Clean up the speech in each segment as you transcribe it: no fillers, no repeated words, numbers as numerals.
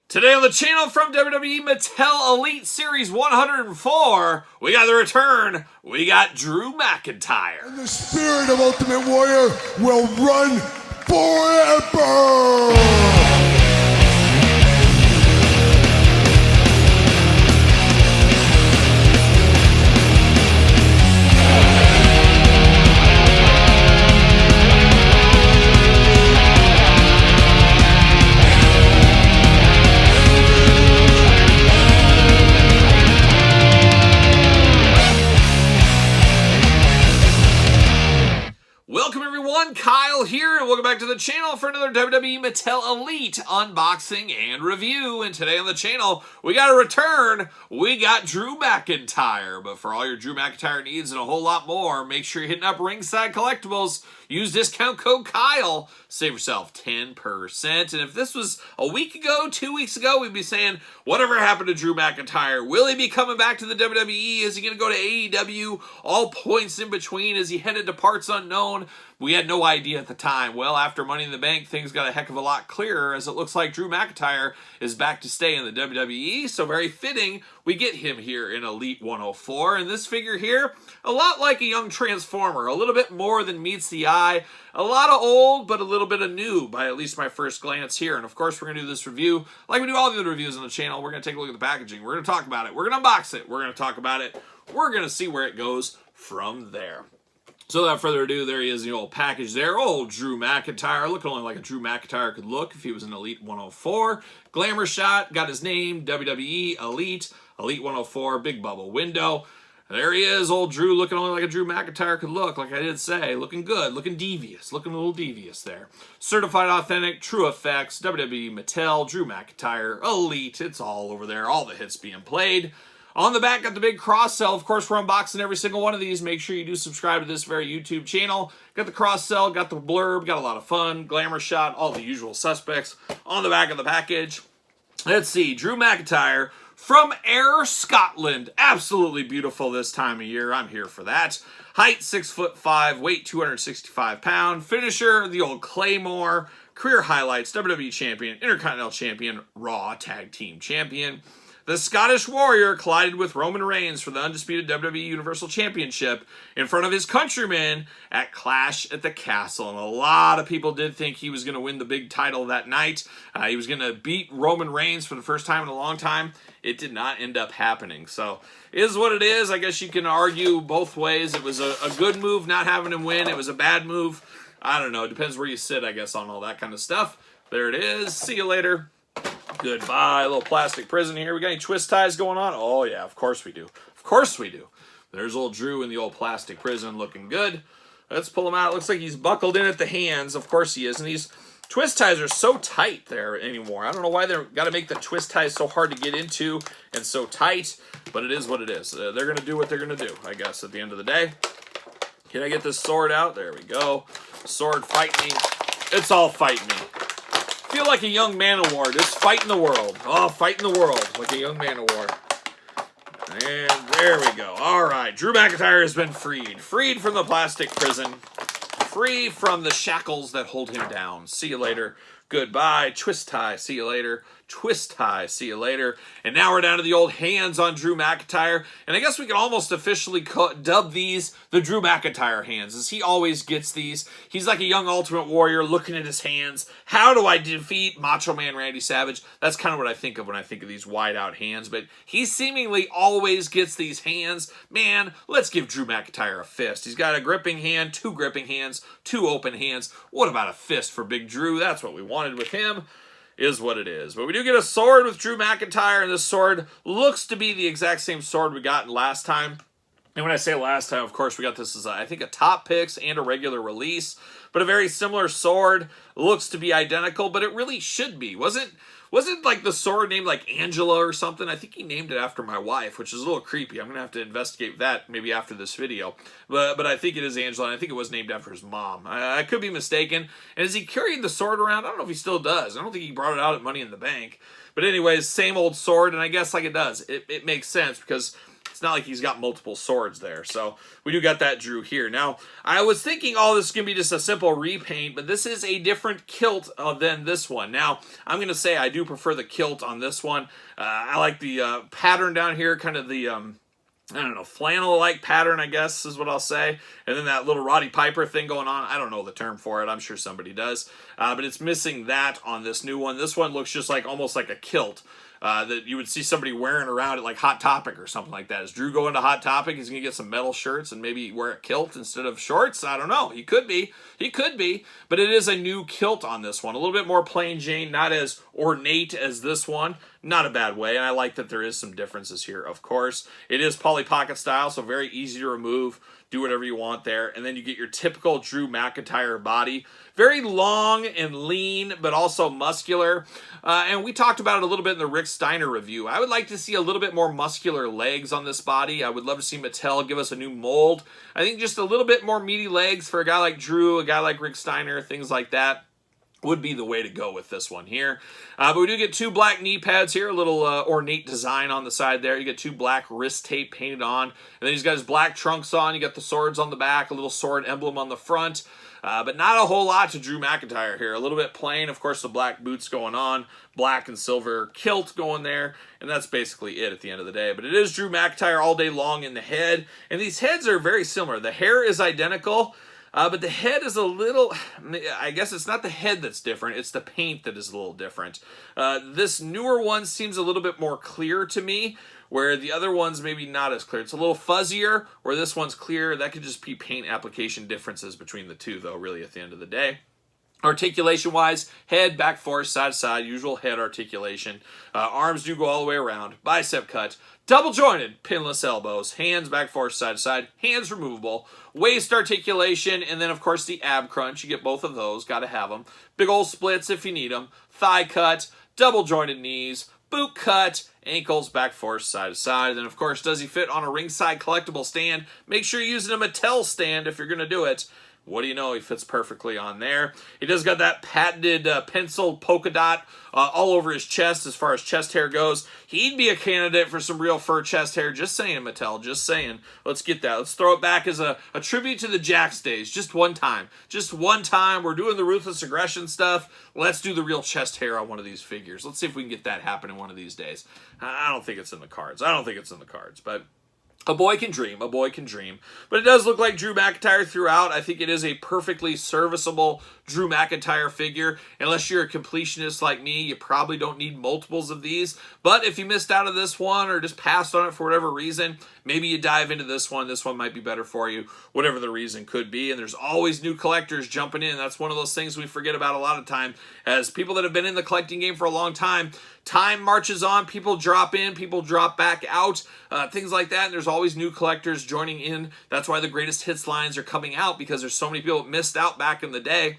Today on the channel from WWE Mattel Elite Series 104, we got the return. We got Drew McIntyre. And the spirit of Ultimate Warrior will run forever! Welcome everyone, Kyle here, and welcome back to the channel for another WWE Mattel Elite unboxing and review. And today on the channel, we got a return. We got Drew McIntyre. But for all your Drew McIntyre needs and a whole lot more, make sure you're hitting up Ringside Collectibles. Use discount code Kyle. Save yourself 10%. And if this was a week ago, 2 weeks ago, we'd be saying, whatever happened to Drew McIntyre? Will he be coming back to the WWE? Is he going to go to AEW? All points in between. Is he headed to parts unknown? We had no idea at the time. Well, after Money in the Bank, things got a heck of a lot clearer, as it looks like Drew McIntyre is back to stay in the WWE. So very fitting, we get him here in Elite 104. And this figure here, a lot like a young Transformer, a little bit more than meets the eye. A lot of old, but a little bit of new, by at least my first glance here. And of course, we're going to do this review like we do all the other reviews on the channel. We're going to take a look at the packaging. We're going to talk about it. We're going to unbox it. We're going to talk about it. We're going to see where it goes from there. So without further ado, there he is, the old package there. Old Drew McIntyre, looking only like a Drew McIntyre could look if he was an Elite 104. Glamour shot, got his name, WWE Elite, Elite 104, big bubble window. There he is, old Drew, looking only like a Drew McIntyre could look, like I did say. Looking good, looking devious, looking a little devious there. Certified authentic, true effects, WWE Mattel, Drew McIntyre, Elite, it's all over there, all the hits being played. On the back, got the big cross sell. Of course, we're unboxing every single one of these. Make sure you do subscribe to this very YouTube channel. Got the cross sell, got the blurb, got a lot of fun, glamour shot, all the usual suspects on the back of the package. Let's see, Drew McIntyre from Ayr, Scotland. Absolutely beautiful this time of year. I'm here for that. Height 6'5", weight 265 pounds. Finisher, the old Claymore. Career highlights, WWE Champion, Intercontinental Champion, Raw Tag Team Champion. The Scottish Warrior collided with Roman Reigns for the undisputed WWE Universal Championship in front of his countrymen at Clash at the Castle. And a lot of people did think he was going to win the big title that night. He was going to beat Roman Reigns for the first time in a long time. It did not end up happening. So, it is what it is. I guess you can argue both ways. It was a good move not having him win. It was a bad move. I don't know. It depends where you sit, I guess, on all that kind of stuff. There it is. See you later. Goodbye. A little plastic prison here. We got any twist ties going on? Oh, yeah, of course we do. Of course we do. There's old Drew in the old plastic prison looking good. Let's pull him out. It looks like he's buckled in at the hands. Of course he is. And these twist ties are so tight there anymore. I don't know why they've got to make the twist ties so hard to get into and so tight, but it is what it is. They're going to do what they're going to do, I guess, at the end of the day. Can I get this sword out? There we go. Sword, fight me. It's all fight me. Feel like a young man of war, just fighting the world. Oh, fighting the world like a young man of war. And there we go. All right, Drew McIntyre has been freed. Freed from the plastic prison. Free from the shackles that hold him down. See you later. Goodbye. Twist tie. See you later. Twist tie. See you later. And now we're down to the old hands on Drew McIntyre. And I guess we can almost officially dub these the Drew McIntyre hands, as he always gets these. He's like a young Ultimate Warrior looking at his hands. How do I defeat Macho Man Randy Savage? That's kind of what I think of when I think of these wide out hands. But he seemingly always gets these hands. Man, let's give Drew McIntyre a fist. He's got a gripping hand, two gripping hands, two open hands. What about a fist for Big Drew? That's what we wanted with him. Is what it is. But we do get a sword with Drew McIntyre, and this sword looks to be the exact same sword we got last time. And when I say last time, of course, we got this as, I think, a top picks and a regular release. But a very similar sword. Looks to be identical, but it really should be. Wasn't like the sword named like Angela or something? I think he named it after my wife, which is a little creepy. I'm going to have to investigate that maybe after this video. But I think it is Angela, and I think it was named after his mom. I could be mistaken. And is he carrying the sword around? I don't know if he still does. I don't think he brought it out at Money in the Bank. But anyways, same old sword, and I guess like it does. It makes sense because It's not like he's got multiple swords there. So we do got that Drew here. Now, I was thinking all this is going to be just a simple repaint, but this is a different Kilt than this one. Now, I'm going to say I do prefer the Kilt on this one. I like the pattern down here, kind of the... I don't know, flannel-like pattern, I guess, is what I'll say. And then that little Roddy Piper thing going on. I don't know the term for it. I'm sure somebody does. But it's missing that on this new one. This one looks just like almost like a kilt that you would see somebody wearing around at like Hot Topic or something like that. Is Drew going to Hot Topic? He's going to get some metal shirts and maybe wear a kilt instead of shorts? I don't know. He could be. He could be. But it is a new kilt on this one. A little bit more plain Jane, not as ornate as this one. Not a bad way, and I like that there is some differences here, of course. It is Polly Pocket style, so very easy to remove. Do whatever you want there. And then you get your typical Drew McIntyre body. Very long and lean, but also muscular. And we talked about it a little bit in the Rick Steiner review. I would like to see a little bit more muscular legs on this body. I would love to see Mattel give us a new mold. I think just a little bit more meaty legs for a guy like Drew, a guy like Rick Steiner, things like that would be the way to go with this one here. But we do get 2 black knee pads here, a little ornate design on the side there. You get 2 black wrist tape painted on. And then he's got his black trunks on. You got the swords on the back, a little sword emblem on the front. But not a whole lot to Drew McIntyre here. A little bit plain. Of course, the black boots going on. Black and silver kilt going there. And that's basically it at the end of the day. But it is Drew McIntyre all day long in the head. And these heads are very similar. The hair is identical. But the head is a little, I guess it's not the head that's different, it's the paint that is a little different. This newer one seems a little bit more clear to me, where the other one's maybe not as clear. It's a little fuzzier, where this one's clear. That could just be paint application differences between the two, though, really, at the end of the day. Articulation-wise, head, back, forth, side to side, usual head articulation. Arms do go all the way around. Bicep cut. Double-jointed, pinless elbows. Hands, back, forth, side to side. Hands removable. Waist articulation, and then, of course, the ab crunch. You get both of those. Got to have them. Big old splits if you need them. Thigh cut. Double-jointed knees. Boot cut. Ankles, back, forth, side to side. And then, of course, does he fit on a ringside collectible stand? Make sure you're using a Mattel stand if you're going to do it. What do you know? He fits perfectly on there. He does got that patented pencil polka dot all over his chest as far as chest hair goes. He'd be a candidate for some real fur chest hair. Just saying, Mattel. Just saying. Let's get that. Let's throw it back as a tribute to the Jax days. Just one time. Just one time. We're doing the Ruthless Aggression stuff. Let's do the real chest hair on one of these figures. Let's see if we can get that happen in one of these days. I don't think it's in the cards. But a boy can dream. A boy can dream. But it does look like Drew McIntyre throughout. I think it is a perfectly serviceable Drew McIntyre figure. Unless you're a completionist like me, you probably don't need multiples of these. But if you missed out on this one or just passed on it for whatever reason, maybe you dive into this one. This one might be better for you, whatever the reason could be. And there's always new collectors jumping in. That's one of those things we forget about a lot of time. As people that have been in the collecting game for a long time, time marches on. People drop in. People drop back out. Things like that. And there's always new collectors joining in. That's why the greatest hits lines are coming out, because there's so many people that missed out back in the day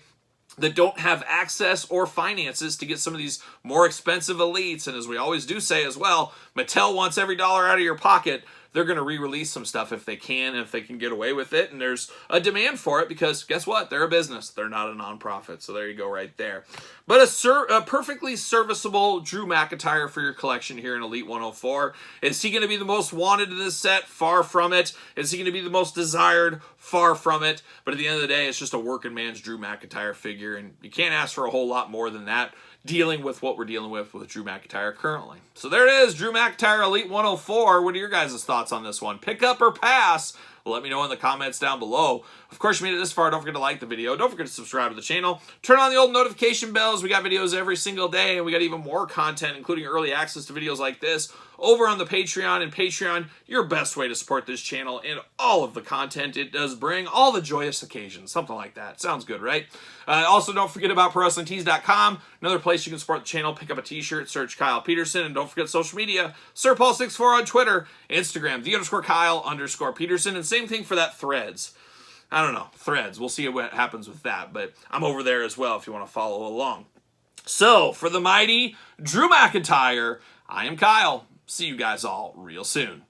that don't have access or finances to get some of these more expensive elites. And as we always do say as well, Mattel wants every dollar out of your pocket. They're going to re-release some stuff if they can, and if they can get away with it. And there's a demand for it because, guess what? They're a business. They're not a nonprofit. So there you go right there. But a perfectly serviceable Drew McIntyre for your collection here in Elite 104. Is he going to be the most wanted in this set? Far from it. Is he going to be the most desired? Far from it. But at the end of the day, it's just a working man's Drew McIntyre figure, and you can't ask for a whole lot more than that, dealing with what we're dealing with Drew McIntyre currently. So there it is, Drew McIntyre Elite 104. What are your guys' thoughts on this one? Pick up or pass? Let me know in the comments down below. Of course, you made it this far. Don't forget to like the video. Don't forget to subscribe to the channel. Turn on the old notification bells. We got videos every single day, and we got even more content, including early access to videos like this, over on the Patreon. And Patreon, your best way to support this channel and all of the content it does bring, all the joyous occasions, something like that. Sounds good, right? Also, don't forget about ProWrestlingTees.com, another place you can support the channel. Pick up a t-shirt, search Kyle Peterson, and don't forget social media, SirPaul64 on Twitter, Instagram, _Kyle_Peterson, and same thing for that Threads. I don't know, Threads. We'll see what happens with that, but I'm over there as well if you want to follow along. So, for the mighty Drew McIntyre, I am Kyle. See you guys all real soon.